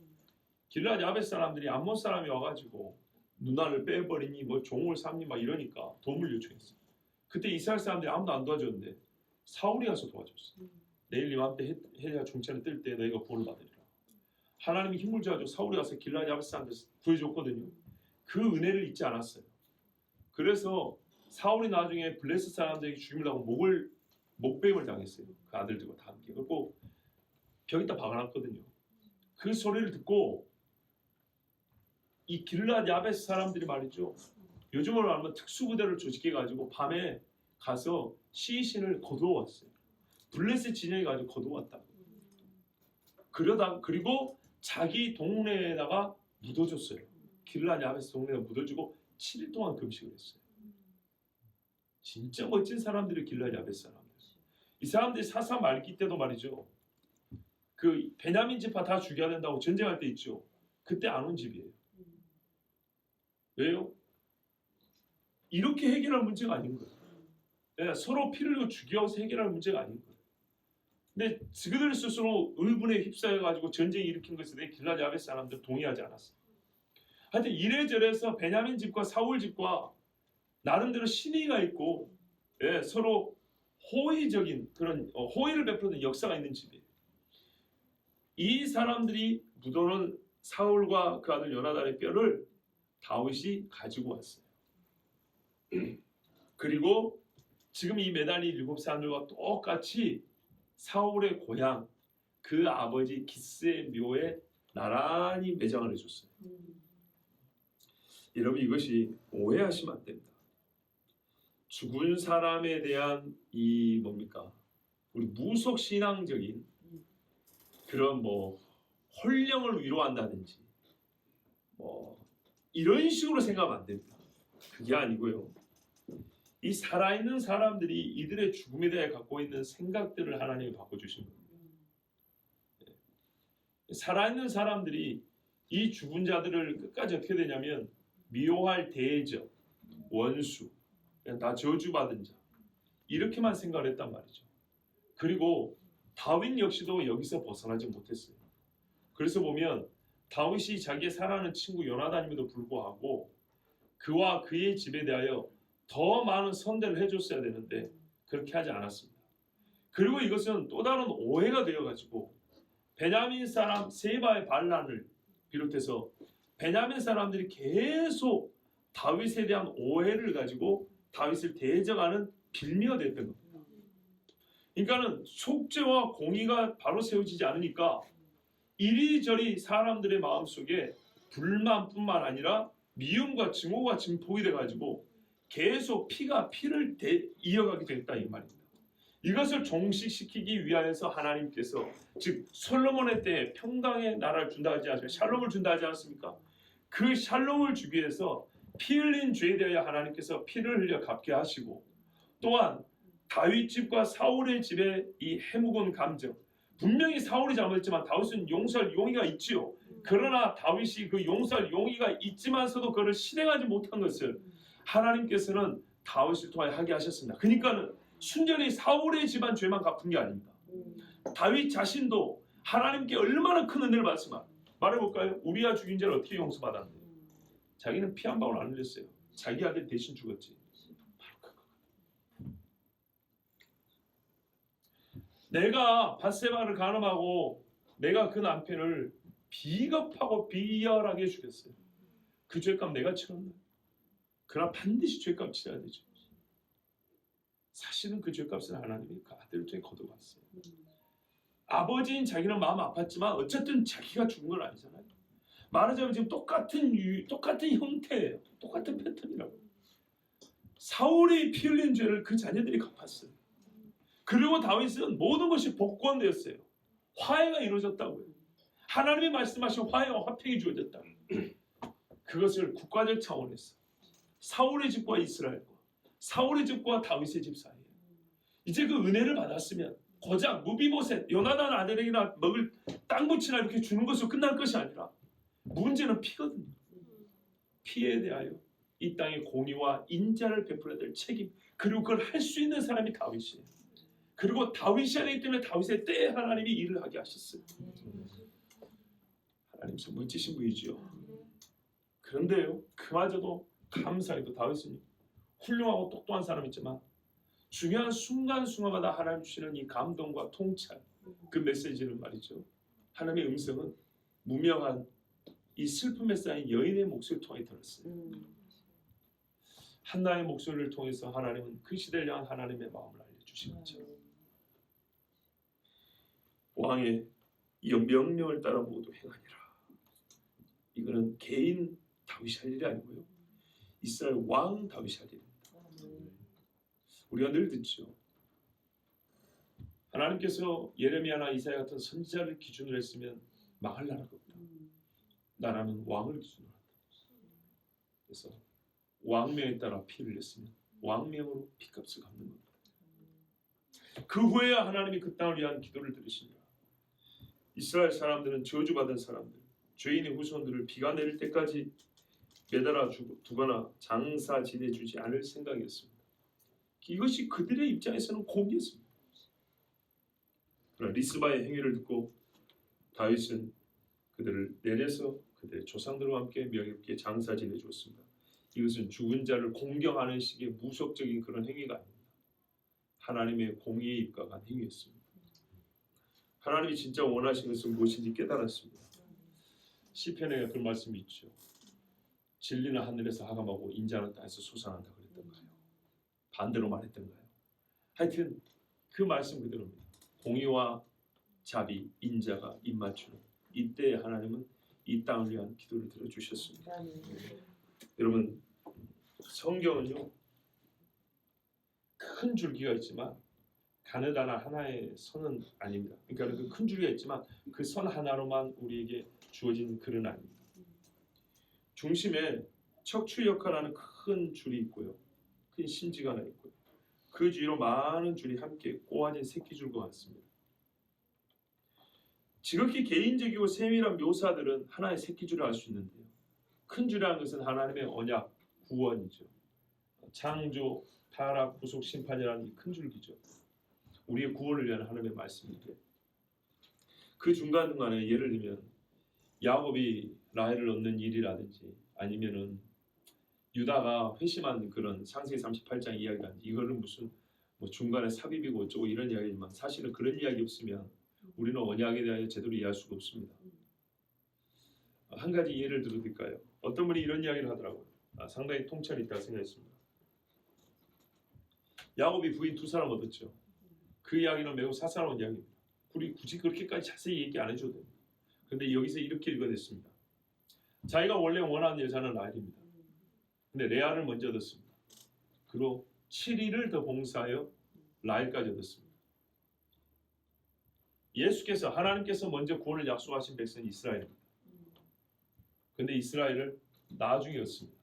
길르앗 야벳 사람들이 암몬 사람이 와가지고 누나를 빼버리니 뭐 종을 삼니 막 이러니까 도움을 요청했어요. 그때 이스라엘 사람들이 아무도 안 도와줬는데 사울이 가서 도와줬어. 내일 이맘때 해가 중천에 뜰 때 너희가 구원을 받으리라. 하나님이 힘을 줘가지고 사울이 가서 길르앗 야베스한테 구해줬거든요. 그 은혜를 잊지 않았어요. 그래서 사울이 나중에 블레셋 사람들에게 죽이려고 목베임을 당했어요. 그 아들들과 다 함께. 그리고 벽에다 박아놨거든요. 그 소리를 듣고 이 길르앗 야베스 사람들이 말이죠. 요즘으로 말하면 특수부대를 조직해가지고 밤에 가서 시신을 거두어왔어요. 블레셋 진영에 가지고 거두어왔다. 그리고 자기 동네에다가 묻어줬어요. 길르앗 야베스 동네에 묻어주고 7일 동안 금식을 했어요. 진짜 멋진 사람들이 길르앗 야베스 사람들. 이 사람들이 사사 말기 때도 말이죠. 그 베냐민 지파 다 죽여야 된다고 전쟁할 때 있죠. 그때 안 온 집이에요. 왜요? 이렇게 해결할 문제가 아닌 거예요. 네, 서로 피를 흘리고 죽여서 해결할 문제가 아닌 거예요. 근데 그들 스스로 의분에 휩싸여가지고 전쟁 일으킨 것에 대해 길르앗 야베스 사람들 동의하지 않았어요. 하여튼 이래저래서 베냐민 집과 사울 집과 나름대로 신의가 있고 서로 호의적인 그런 호의를 베푸는 역사가 있는 집이에요. 이 사람들이 묻어놓은 사울과 그 아들 요나단의 뼈를 다윗이 가지고 왔어요. 그리고 지금 이 매달린 7 사람들과 똑같이 사울의 고향 그 아버지 기스의 묘에 나란히 매장을 해줬어요. 여러분 이것이 오해하시면 안 됩니다. 죽은 사람에 대한 이 뭡니까? 우리 무속 신앙적인 그런 홀령을 위로한다든지 이런 식으로 생각하면 안 됩니다. 그게 아니고요. 이 살아있는 사람들이 이들의 죽음에 대해 갖고 있는 생각들을 하나님이 바꿔주신 겁니다. 살아있는 사람들이 이 죽은 자들을 끝까지 어떻게 되냐면 미워할 대적, 원수, 그냥 다 저주받은 자 이렇게만 생각을 했단 말이죠. 그리고 다윗 역시도 여기서 벗어나지 못했어요. 그래서 보면 다윗이 자기의 사랑하는 친구 요나단임에도 불구하고 그와 그의 집에 대하여 더 많은 선대를 해줬어야 되는데 그렇게 하지 않았습니다. 그리고 이것은 또 다른 오해가 되어가지고 베냐민 사람 세바의 반란을 비롯해서 베냐민 사람들이 계속 다윗에 대한 오해를 가지고 다윗을 대적하는 빌미가 됐던 겁니다. 그러니까는 속죄와 공의가 바로 세워지지 않으니까 이리저리 사람들의 마음속에 불만뿐만 아니라 미움과 증오가 증폭이 돼가지고 계속 피가 피를 이어가게 됐다 이 말입니다. 이것을 종식시키기 위하여서 하나님께서 즉 솔로몬의 때에 평강의 나라를 준다 하지 않습니까? 샬롬을 준다 하지 않습니까? 그 샬롬을 주기 위해서 피 흘린 죄에 대하여 하나님께서 피를 흘려 갚게 하시고 또한 다윗 집과 사울의 집에 이 해묵은 감정 분명히 사울이 잘못했지만 다윗은 용서할 용의가 있지요. 그러나 다윗이 그 용서할 용의가 있지만서도 그를 실행하지 못한 것을 하나님께서는 다윗을 통하여 하게 하셨습니다. 그러니까는 순전히 사울의 집안 죄만 갚은 게 아닙니다. 다윗 자신도 하나님께 얼마나 큰 은혜를 받았으면 말해볼까요? 우리아 죽인 자를 어떻게 용서받았는데 자기는 피 한 방울 안 흘렸어요. 자기 아들 대신 죽었지. 내가 밧세바를 간음하고 내가 그 남편을 비겁하고 비열하게 죽였어요. 그 죄값 내가 치렀나? 그러나 반드시 죄값 치러야 되죠. 사실은 그 죄값은 하나님이 그 아들을 통해 거둬갔어요. 아버지인 자기는 마음 아팠지만 어쨌든 자기가 죽은 건 아니잖아요. 말하자면 지금 똑같은 형태예요. 똑같은 패턴이라고. 사울이 피 흘린 죄를 그 자녀들이 갚았어요. 그리고 다윗은 모든 것이 복권되었어요. 화해가 이루어졌다고요. 하나님이 말씀하신 화해와 화평이 주어졌다. 그것을 국가적 차원에서 사울의 집과 이스라엘과 사울의 집과 다윗의 집 사이에 이제 그 은혜를 받았으면 고작 무비보셋 요나단 아들에게나 먹을 땅 붙이나 이렇게 주는 것으로 끝날 것이 아니라 문제는 피거든요. 피에 대하여 이 땅의 공의와 인자를 베풀어야 될 책임 그리고 그걸 할 수 있는 사람이 다윗이에요. 그리고 다윗이 아니기 때문에 다윗의 때에 하나님이 일을 하게 하셨어요. 하나님 참 멋지신 분이죠. 그런데요 그마저도 감사해도 다윗은 훌륭하고 똑똑한 사람이지만 중요한 순간순간마다 하나님 주시는 이 감동과 통찰, 그 메시지는 말이죠. 하나님의 음성은 무명한 이 슬픔에 쌓인 여인의 목소리를 통해 들었어요. 한나의 목소리를 통해서 하나님은 그 시대를 향한 하나님의 마음을 알려주신 것처럼 왕의 이 명령을 따라 모두 행하니라. 이거는 개인 다윗이 할 일이 아니고요. 이스라엘 왕 다윗이 할 일입니다. 우리가 늘 듣죠. 하나님께서 예레미야나 이사야 같은 선지자를 기준으로 했으면 망할 나라가 없다. 나라는 왕을 기준으로 한다. 그래서 왕명에 따라 피를 냈으면 왕명으로 피값을 갚는 겁니다. 그 후에야 하나님이 그 땅을 위한 기도를 들으시니라. 이스라엘 사람들은 저주받은 사람들, 죄인의 후손들을 비가 내릴 때까지 매달아 두거나 장사 지내주지 않을 생각이었습니다. 이것이 그들의 입장에서는 공이었습니다. 그러나 리스바의 행위를 듣고 다윗은 그들을 내려서 그들의 조상들과 함께 명예롭게 장사 지내주었습니다. 이것은 죽은 자를 공경하는 식의 무속적인 그런 행위가 아닙니다. 하나님의 공의에 입각한 행위였습니다. 하나님이 진짜 원하시는 것은 무엇인지 깨달았습니다. 시편에 그런 말씀이 있죠. 진리는 하늘에서 하감하고 인자는 땅에서 솟아난다 그랬던가요? 반대로 말했던가요? 하여튼 그 말씀 그대로입니다. 공의와 자비, 인자가 입맞추는 이때 하나님은 이 땅을 위한 기도를 들어주셨습니다. 여러분, 성경은요 큰 줄기가 있지만 가느다란 하나의 선은 아닙니다. 그러니까 그 큰 줄기가 있지만 그 선 하나로만 우리에게 주어진 글은 아닙니다. 중심에 척추 역할하는 큰 줄이 있고요, 큰 심지가 하나 있고요, 그 뒤로 많은 줄이 함께 꼬아진 새끼줄과 같습니다. 지극히 개인적이고 세밀한 묘사들은 하나의 새끼줄을 알 수 있는데요, 큰 줄이라는 것은 하나님의 언약, 구원이죠. 창조, 타락, 구속, 심판이라는 이 큰 줄기죠. 우리의 구원을 위한 하나님의 말씀인데 그 중간중간에 예를 들면 야곱이 라헬을 얻는 일이라든지 아니면은 유다가 회심한 그런 창세기 38장 이야기라든지 이거는 무슨 뭐 중간에 삽입이고 어쩌고 이런 이야기지만 사실은 그런 이야기 없으면 우리는 언약에 대하여 제대로 이해할 수가 없습니다. 한 가지 예를 들어드릴까요? 어떤 분이 이런 이야기를 하더라고요. 상당히 통찰이 있다고 생각했습니다. 야곱이 부인 2사람 얻었죠. 그 이야기는 매우 사사로운 이야기입니다. 우리 굳이 그렇게까지 자세히 얘기 안 해줘도 됩니다. 그런데 여기서 이렇게 읽어냈습니다. 자기가 원래 원하는 여자는 라헬입니다. 근데 레아를 먼저 얻었습니다. 그리고 7일을 더 봉사하여 라헬까지 얻었습니다. 예수께서 하나님께서 먼저 구원을 약속하신 백성이 이스라엘입니다. 그런데 이스라엘을 나중에 얻습니다.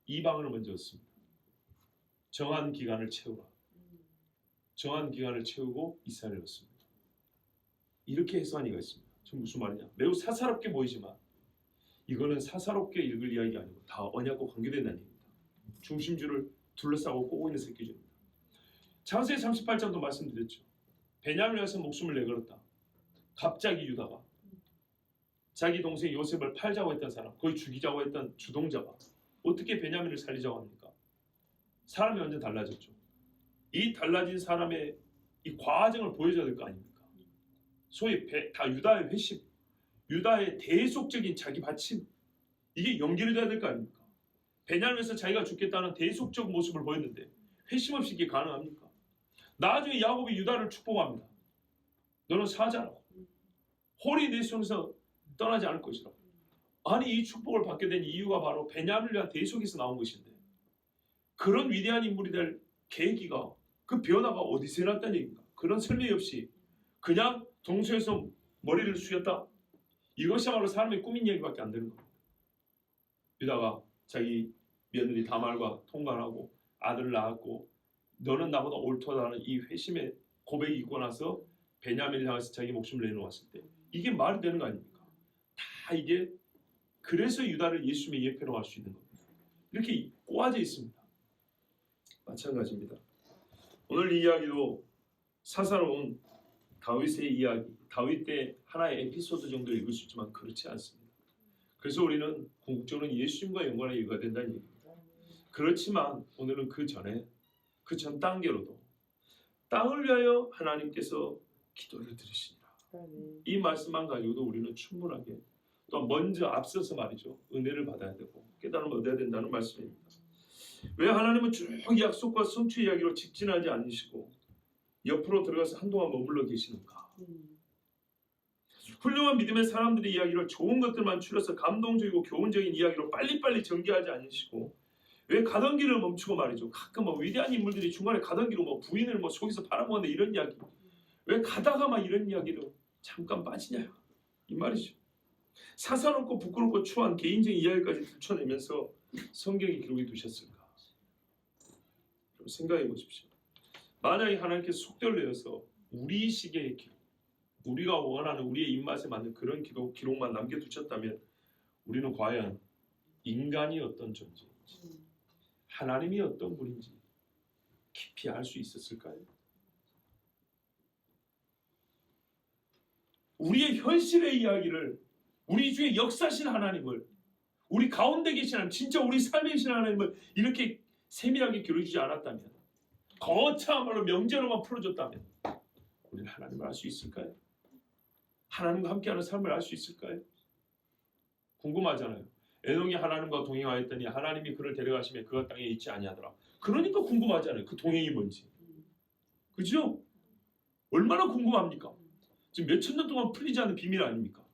이방을 먼저 얻습니다. 정한 기간을 채우라. 정한 기간을 채우고 이스라엘을 얻습니다. 이렇게 해석한 이가 있습니다. 지금 무슨 말이냐? 매우 사사롭게 보이지만 이거는 사사롭게 읽을 이야기가 아니고 다 언약과 관계된다는 얘기입니다. 중심줄을 둘러싸고 꼬고 있는 새끼줄입니다. 창세기 38장도 말씀드렸죠. 베냐민을 위해서 목숨을 내걸었다. 갑자기 유다가 자기 동생 요셉을 팔자고 했던 사람, 거의 죽이자고 했던 주동자가 어떻게 베냐민을 살리자고 합니까? 사람이 완전 달라졌죠. 이 달라진 사람의 이 과정을 보여줘야 될 거 아닙니까? 소위 다 유다의 회심, 유다의 대속적인 자기 바침, 이게 연결이 돼야 될 거 아닙니까? 베냐민에서 자기가 죽겠다는 대속적 모습을 보였는데 회심 없이 이게 가능합니까? 나중에 야곱이 유다를 축복합니다. 너는 사자라고. 홀이 내 손에서 떠나지 않을 것이라고. 아니, 이 축복을 받게 된 이유가 바로 베냐민을 위한 대속에서 나온 것인데 그런 위대한 인물이 될 계기가, 그 변화가 어디서 일어났다는 얘기입니까? 그런 설명이 없이 그냥 동서에서 머리를 숙였다? 이것이야말로 사람의 꾸민 얘기밖에 안 되는 겁니다. 유다가 자기 며느리 다말과 통관하고 아들을 낳았고 너는 나보다 옳다라는 이 회심의 고백이 있고 나서 베냐민을 향해서 자기 목숨을 내놓았을 때 이게 말이 되는 거 아닙니까? 다 이게 그래서 유다를 예수님의 예표로 할 수 있는 겁니다. 이렇게 꼬아져 있습니다. 마찬가지입니다. 오늘 이 이야기도 사사로운 다윗의 이야기, 다윗 때 하나의 에피소드 정도 읽을 수 있지만 그렇지 않습니다. 그래서 우리는 궁극적으로는 예수님과 연관의 이유가 된다는 얘기입니다. 그렇지만 오늘은 그 전에 그 전 단계로도 땅을 위하여 하나님께서 기도를 들으시니라. 이 말씀만 가지고도 우리는 충분하게 또 먼저 앞서서 말이죠. 은혜를 받아야 되고 깨달음을 얻어야 된다는 말씀입니다. 왜 하나님은 쭉 약속과 성취 이야기로 직진하지 않으시고 옆으로 들어가서 한동안 머물러 계시는가? 훌륭한 믿음의 사람들의 이야기를 좋은 것들만 추려서 감동적이고 교훈적인 이야기로 빨리빨리 전개하지 않으시고 왜 가던 길을 멈추고 말이죠. 가끔 뭐 위대한 인물들이 중간에 가던 길로 뭐 부인을 뭐 속에서 팔아먹었네 이런 이야기. 왜 가다가 막 이런 이야기로 잠깐 빠지냐 이 말이죠. 사사롭고 부끄럽고 추한 개인적인 이야기까지 들춰내면서 성경에 기록해 두셨을까? 좀 생각해 보십시오. 만약에 하나님께서 속도를 내어서 우리 시기의 기록, 우리가 원하는 우리의 입맛에 맞는 그런 기록만 남겨두셨다면 우리는 과연 인간이 어떤 존재인지 하나님이 어떤 분인지 깊이 알 수 있었을까요? 우리의 현실의 이야기를 우리 중에 역사신 하나님을 우리 가운데 계신 하나님 진짜 우리 삶에 계신 하나님을 이렇게 세밀하게 기록해주지 않았다면 거창한 명제로만 풀어줬다면 우리는 하나님을 알 수 있을까요? 하나님과 함께하는 삶을 알 수 있을까요? 궁금하잖아요. 에녹이 하나님과 동행하였더니 하나님이 그를 데려가시며 그가 땅에 있지 아니하더라. 그러니까 궁금하잖아요. 그 동행이 뭔지. 그죠? 얼마나 궁금합니까? 지금 몇천 년 동안 풀리지 않은 비밀 아닙니까?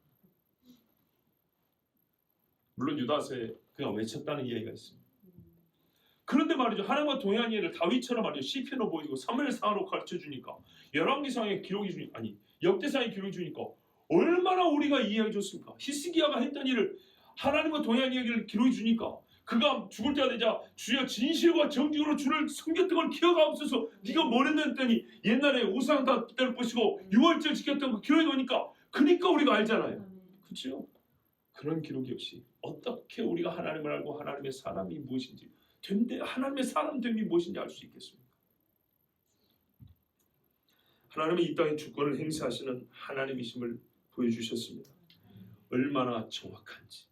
물론 유다서에 그가 외쳤다는 이야기가 있습니다. 그런데 말이죠. 하나님과 동행한 예를 다윗처럼 말이죠. 시편으로 보이고 사무엘상으로 가르쳐주니까 열왕기상의 기록이 주니까 아니 역대상의 기록이 주니까 얼마나 우리가 이해해 줬습니까? 히스기야가 했던 일을 하나님과 동행한 이야기를 기록해 주니까 그가 죽을 때가 되자 주여 진실과 정직으로 주를 섬겼던 걸 기억하옵소서. 네가 뭘 했더니 옛날에 우상 다 때를 부시고 유월절 지켰던 거 기록해 놓으니까 그러니까 우리가 알잖아요. 그렇죠? 그런 기록이 없이 어떻게 우리가 하나님을 알고 하나님의 사람이 무엇인지 하나님의 사람 됨이 무엇인지 알 수 있겠습니까? 하나님은 이 땅에 주권을 행사하시는 하나님이심을 보여주셨습니다. 얼마나 정확한지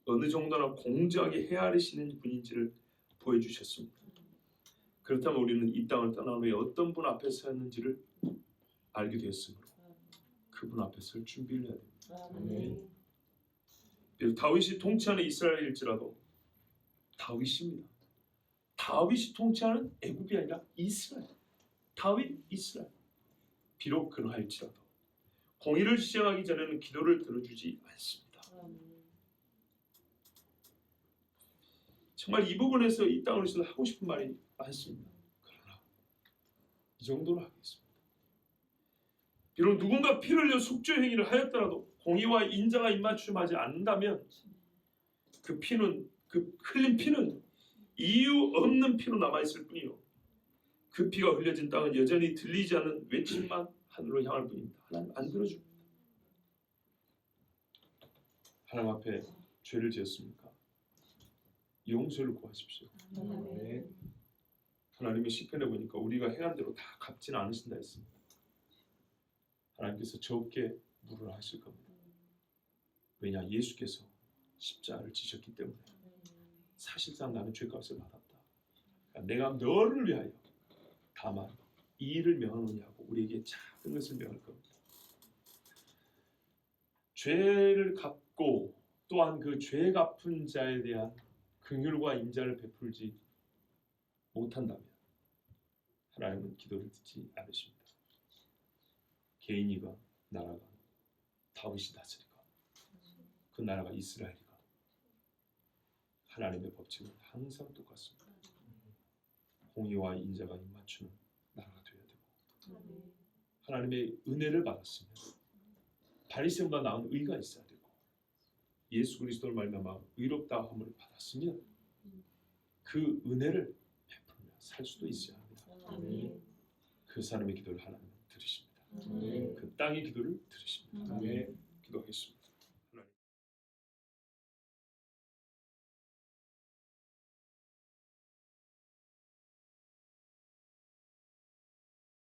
어느 정도나 공정하게 헤아리시는 분인지를 보여주셨습니다. 그렇다면 우리는 이 땅을 떠난 후에 어떤 분 앞에 섰는지를 알게 되었으므로 그분 앞에 설 준비를 해야 됩니다. 다윗이 통치하는 이스라엘일지라도 다윗입니다. 다윗이 통치하는 애굽이 아니라 이스라엘. 다윗 이스라엘. 비록 그러할지라도 공의를 시행하기 전에는 기도를 들어주지 않습니다. 정말 이 부분에서 이 땅을 위해서 하고 싶은 말이 많습니다. 그러나 이 정도로 하겠습니다. 비록 누군가 피를 흘려 속죄 행위를 하였더라도 공의와 인자가 입맞춤하지 않는다면 그 피는 그 흘린 피는 이유 없는 피로 남아있을 뿐이요 그 피가 흘려진 땅은 여전히 들리지 않는 외침만 하늘로 향할 뿐입니다. 하나님 안 들어줍니다. 하나님 앞에 죄를 지었습니까? 용서를 구하십시오. 하나님의 시편에 보니까 우리가 행한 대로 다 갚지는 않으신다 했습니다. 하나님께서 적게 물을 하실 겁니다. 왜냐? 예수께서 십자가를 지셨기 때문에 사실상 나는 죄값을 받았다. 그러니까 내가 너를 위하여 다만 이 일을 명하느냐고 우리에게 작은 것을 명할 겁니다. 죄를 갚고 또한 그 죄 갚은 자에 대한 긍휼과 인자를 베풀지 못한다면 하나님은 기도를 듣지 않으십니다. 개인이가 나라가 다윗이 다스리가 그 나라가 이스라엘이가 하나님의 법칙은 항상 똑같습니다. 공의와 인자가 입맞추는 나라가 되어야 되고 하나님의 은혜를 받았으면 바리새인보다 나은 의가 있어야 되고 예수 그리스도를 말미암아 의롭다 함을 받았으면 그 은혜를 베풀며 살 수도 있어야 합니다. 그 사람의 기도를 하나님은 들으십니다. 그 땅의 기도를 들으십니다.